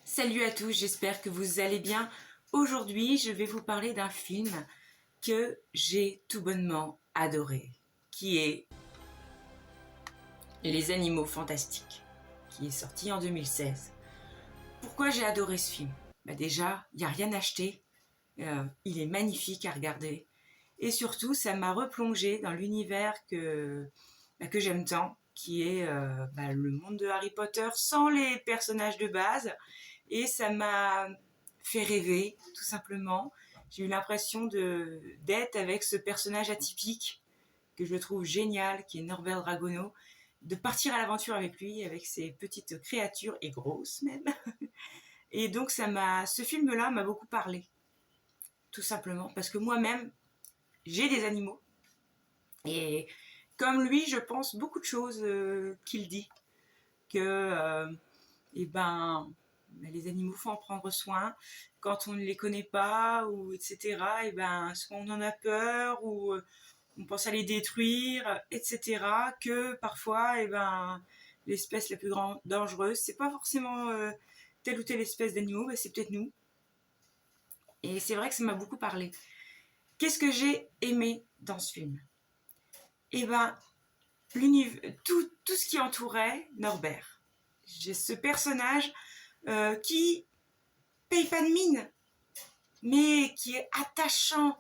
Salut à tous, j'espère que vous allez bien. Aujourd'hui, je vais vous parler d'un film que j'ai tout bonnement adoré, qui est Les Animaux Fantastiques, qui est sorti en 2016. Pourquoi j'ai adoré ce film? Déjà, il n'y a rien à acheter, il est magnifique à regarder, et surtout, ça m'a replongé dans l'univers que j'aime tant, qui est le monde de Harry Potter sans les personnages de base. Et ça m'a fait rêver, tout simplement. J'ai eu l'impression d'être avec ce personnage atypique que je trouve génial, qui est Norbert Dragono, de partir à l'aventure avec lui, avec ses petites créatures, et grosses même. Et donc ce film-là m'a beaucoup parlé, tout simplement, parce que moi-même, j'ai des animaux. Et comme lui, je pense beaucoup de choses qu'il dit. Que eh ben, les animaux, faut en prendre soin. Quand on ne les connaît pas, ou etc., soit on en a peur, ou on pense à les détruire, etc., que parfois, l'espèce la plus dangereuse, c'est pas forcément telle ou telle espèce d'animaux, c'est peut-être nous. Et c'est vrai que ça m'a beaucoup parlé. Qu'est-ce que j'ai aimé dans ce film? Eh ben, tout ce qui entourait Norbert. J'ai ce personnage qui paye pas de mine, mais qui est attachant,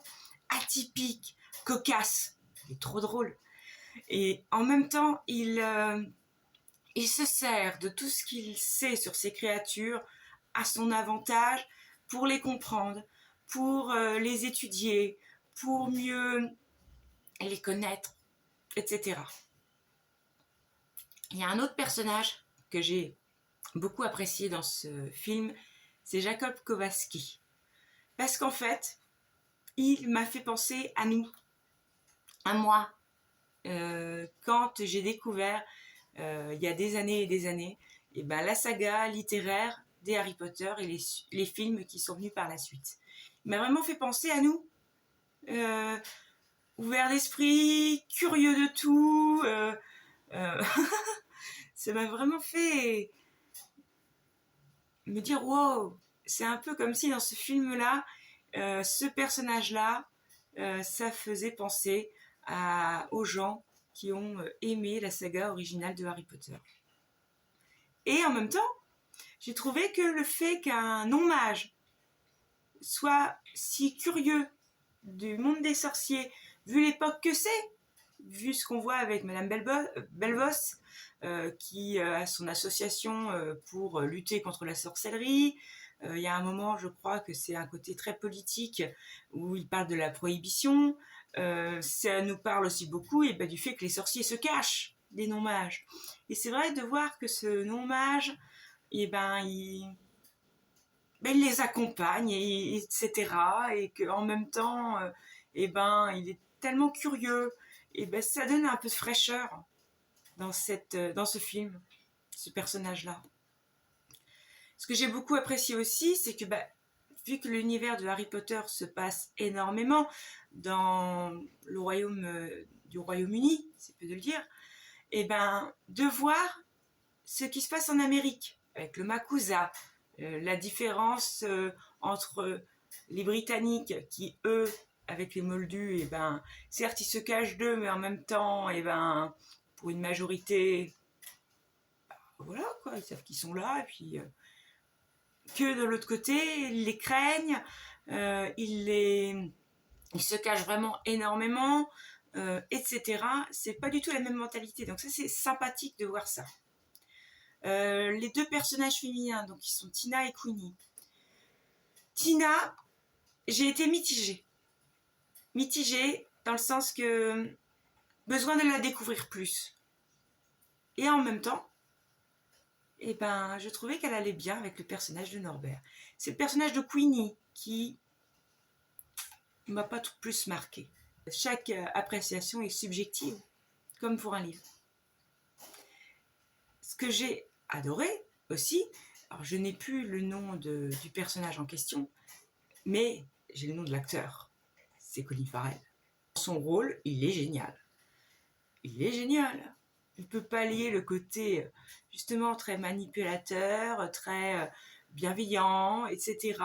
atypique, cocasse. Il est trop drôle. Et en même temps, il se sert de tout ce qu'il sait sur ces créatures à son avantage pour les comprendre, pour les étudier, pour mieux les connaître, etc. Il y a un autre personnage que j'ai beaucoup apprécié dans ce film, c'est Jacob Kowalski. Parce qu'en fait, il m'a fait penser à nous, à moi. Quand j'ai découvert, il y a des années et des années, la saga littéraire des Harry Potter et les films qui sont venus par la suite. Il m'a vraiment fait penser à nous, ouvert d'esprit, curieux de tout. Ça m'a vraiment fait me dire wow, c'est un peu comme si dans ce film-là, ce personnage-là, ça faisait penser aux gens qui ont aimé la saga originale de Harry Potter. Et en même temps, j'ai trouvé que le fait qu'un non-mage soit si curieux du monde des sorciers, vu l'époque que c'est, vu ce qu'on voit avec Madame Belvos, qui a son association pour lutter contre la sorcellerie. Il y a un moment, je crois que c'est un côté très politique, où il parle de la prohibition. Ça nous parle aussi beaucoup du fait que les sorciers se cachent des non-mages. Et c'est vrai de voir que ce non-mage, il les accompagne, etc. Et qu'en même temps, il est tellement curieux. Ça donne un peu de fraîcheur dans ce film, ce personnage-là. Ce que j'ai beaucoup apprécié aussi, c'est que vu que l'univers de Harry Potter se passe énormément dans le royaume du Royaume-Uni, c'est peu de le dire, de voir ce qui se passe en Amérique, avec le Makusa, la différence entre les Britanniques qui, eux, avec les Moldus, certes ils se cachent d'eux, mais en même temps, pour une majorité, voilà quoi, ils savent qu'ils sont là, et puis que de l'autre côté, ils les craignent, ils se cachent vraiment énormément, etc. C'est pas du tout la même mentalité, donc ça c'est sympathique de voir ça. Les deux personnages féminins, donc qui sont Tina et Queenie. Tina, j'ai été mitigée. Mitigée dans le sens que besoin de la découvrir plus. Et en même temps, je trouvais qu'elle allait bien avec le personnage de Norbert. C'est le personnage de Queenie qui m'a pas tout plus marqué. Chaque appréciation est subjective, comme pour un livre. Ce que j'ai adoré aussi, alors je n'ai plus le nom du personnage en question, mais j'ai le nom de l'acteur, c'est Colin Farrell. Son rôle, il est génial. Il est génial. Il peut pallier le côté justement très manipulateur, très bienveillant, etc.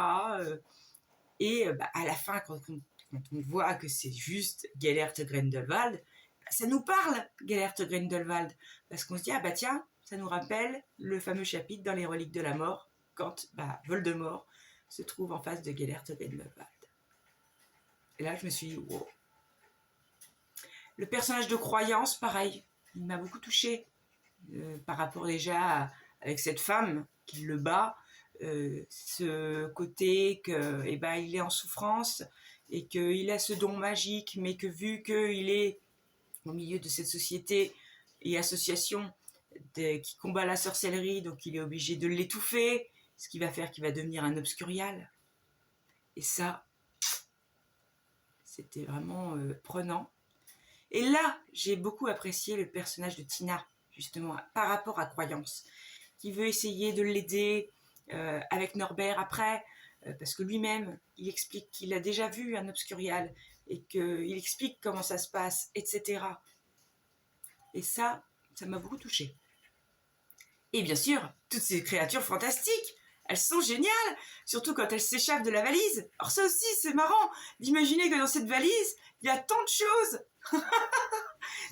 Et à la fin, quand on voit que c'est juste Gellert Grindelwald, ça nous parle, Gellert Grindelwald, parce qu'on se dit, ah bah tiens, ça nous rappelle le fameux chapitre dans les Reliques de la Mort, quand Voldemort se trouve en face de Gellert Grindelwald. Et là, je me suis dit, wow. Le personnage de Croyance, pareil, il m'a beaucoup touchée, par rapport déjà avec cette femme qui le bat, ce côté que, il est en souffrance et qu'il a ce don magique, mais que vu qu'il est au milieu de cette société et association qui combat la sorcellerie, donc il est obligé de l'étouffer, ce qui va faire qu'il va devenir un obscurial. Et ça, c'était vraiment prenant. Et là, j'ai beaucoup apprécié le personnage de Tina, justement, par rapport à Croyance, qui veut essayer de l'aider avec Norbert après, parce que lui-même, il explique qu'il a déjà vu un obscurial et qu'il explique comment ça se passe, etc. Et ça m'a beaucoup touchée. Et bien sûr, toutes ces créatures fantastiques, elles sont géniales, surtout quand elles s'échappent de la valise. Alors ça aussi, c'est marrant d'imaginer que dans cette valise, il y a tant de choses.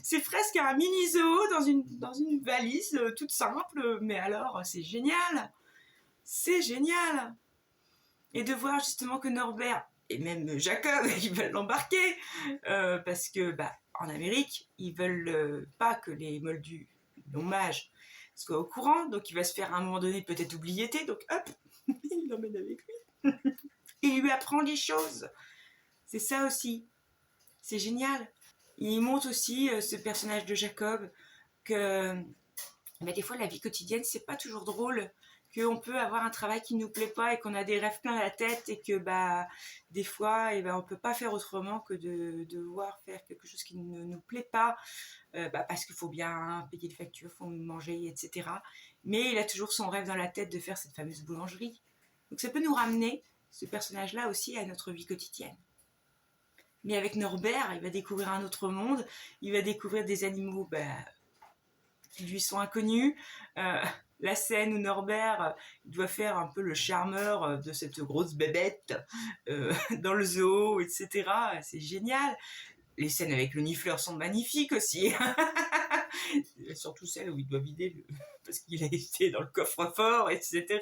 C'est presque un mini zoo dans une valise toute simple, mais alors c'est génial. C'est génial. Et de voir justement que Norbert et même Jacob, ils veulent l'embarquer parce que en Amérique, ils veulent pas que les moldus non mages soient au courant, donc il va se faire à un moment donné peut-être oublier, donc hop, il l'emmène avec lui. Il lui apprend des choses. C'est ça aussi. C'est génial. Il montre aussi ce personnage de Jacob que des fois la vie quotidienne c'est pas toujours drôle, qu'on peut avoir un travail qui nous plaît pas et qu'on a des rêves plein la tête et que des fois on peut pas faire autrement que de devoir faire quelque chose qui ne nous plaît pas parce qu'il faut bien payer les factures, faut manger, etc. Mais il a toujours son rêve dans la tête de faire cette fameuse boulangerie. Donc ça peut nous ramener, ce personnage-là aussi, à notre vie quotidienne. Mais avec Norbert, il va découvrir un autre monde, il va découvrir des animaux qui lui sont inconnus. La scène où Norbert doit faire un peu le charmeur de cette grosse bébête dans le zoo, etc. C'est génial. Les scènes avec le Niffleur sont magnifiques aussi. Surtout celle où il doit vider parce qu'il a été dans le coffre-fort, etc.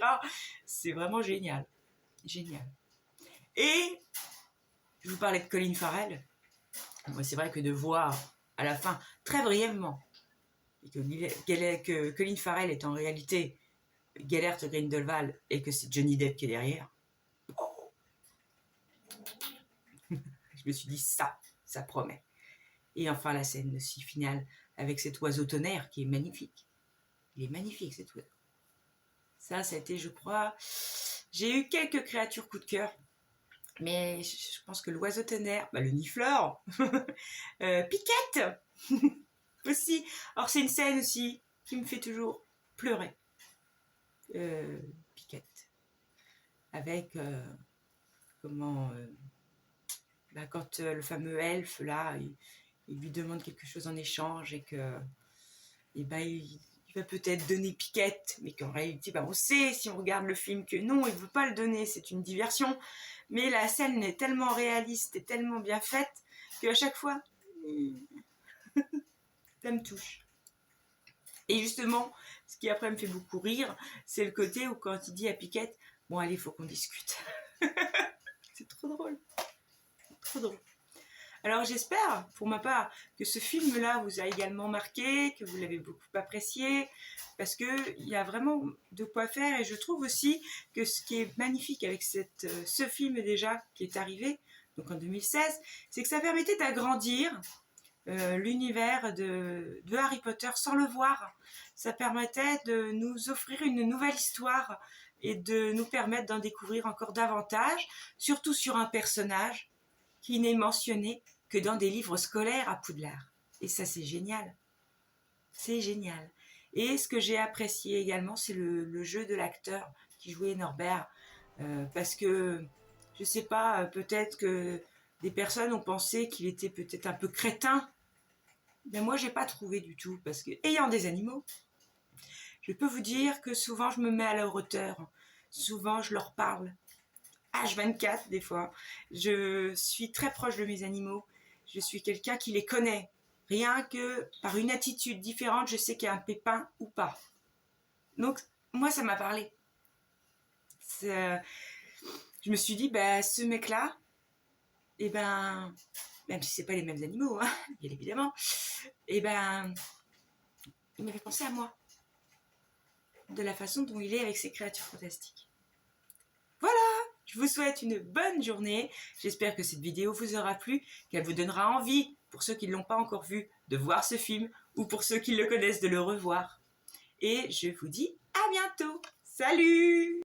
C'est vraiment génial. Génial. Et je vous parlais de Colin Farrell. Moi, c'est vrai que de voir à la fin, très brièvement, et que Colin Farrell est en réalité Gellert Grindelwald et que c'est Johnny Depp qui est derrière. Oh. Je me suis dit ça promet. Et enfin la scène aussi finale avec cet oiseau tonnerre qui est magnifique. Il est magnifique cet oiseau. Ça a été, je crois, j'ai eu quelques créatures coup de cœur, mais je pense que l'oiseau tonnerre, le Niffleur, Piquette aussi. Alors c'est une scène aussi qui me fait toujours pleurer. Piquette. Avec quand le fameux elfe là, il lui demande quelque chose en échange et que il va peut-être donner Piquette, mais qu'en réalité on sait si on regarde le film que non, il veut pas le donner, c'est une diversion. Mais la scène est tellement réaliste et tellement bien faite qu'à chaque fois ça me touche. Et justement, ce qui après me fait beaucoup rire, c'est le côté où quand il dit à Piquette, bon allez, il faut qu'on discute. C'est trop drôle. Trop drôle. Alors j'espère, pour ma part, que ce film-là vous a également marqué, que vous l'avez beaucoup apprécié, parce qu'il y a vraiment de quoi faire. Et je trouve aussi que ce qui est magnifique avec ce film déjà, qui est arrivé, donc en 2016, c'est que ça permettait d'agrandir l'univers de Harry Potter sans le voir. Ça permettait de nous offrir une nouvelle histoire et de nous permettre d'en découvrir encore davantage, surtout sur un personnage qui n'est mentionné que dans des livres scolaires à Poudlard. Et ça, c'est génial. C'est génial. Et ce que j'ai apprécié également, c'est le jeu de l'acteur qui jouait Norbert. Parce que, je sais pas, peut-être que des personnes ont pensé qu'il était peut-être un peu crétin. Mais moi, j'ai pas trouvé du tout. Parce que, ayant des animaux, je peux vous dire que souvent, je me mets à leur hauteur. Souvent, je leur parle. H24 des fois. Je suis très proche de mes animaux. Je suis quelqu'un qui les connaît. Rien que par une attitude différente, je sais qu'il y a un pépin ou pas. Donc, moi, ça m'a parlé. Je me suis dit, ce mec-là, même si c'est pas les mêmes animaux, hein, bien évidemment, il m'avait pensé à moi. De la façon dont il est avec ses créatures fantastiques. Voilà, je vous souhaite une bonne journée. J'espère que cette vidéo vous aura plu, qu'elle vous donnera envie, pour ceux qui ne l'ont pas encore vu, de voir ce film, ou pour ceux qui le connaissent, de le revoir. Et je vous dis à bientôt. Salut!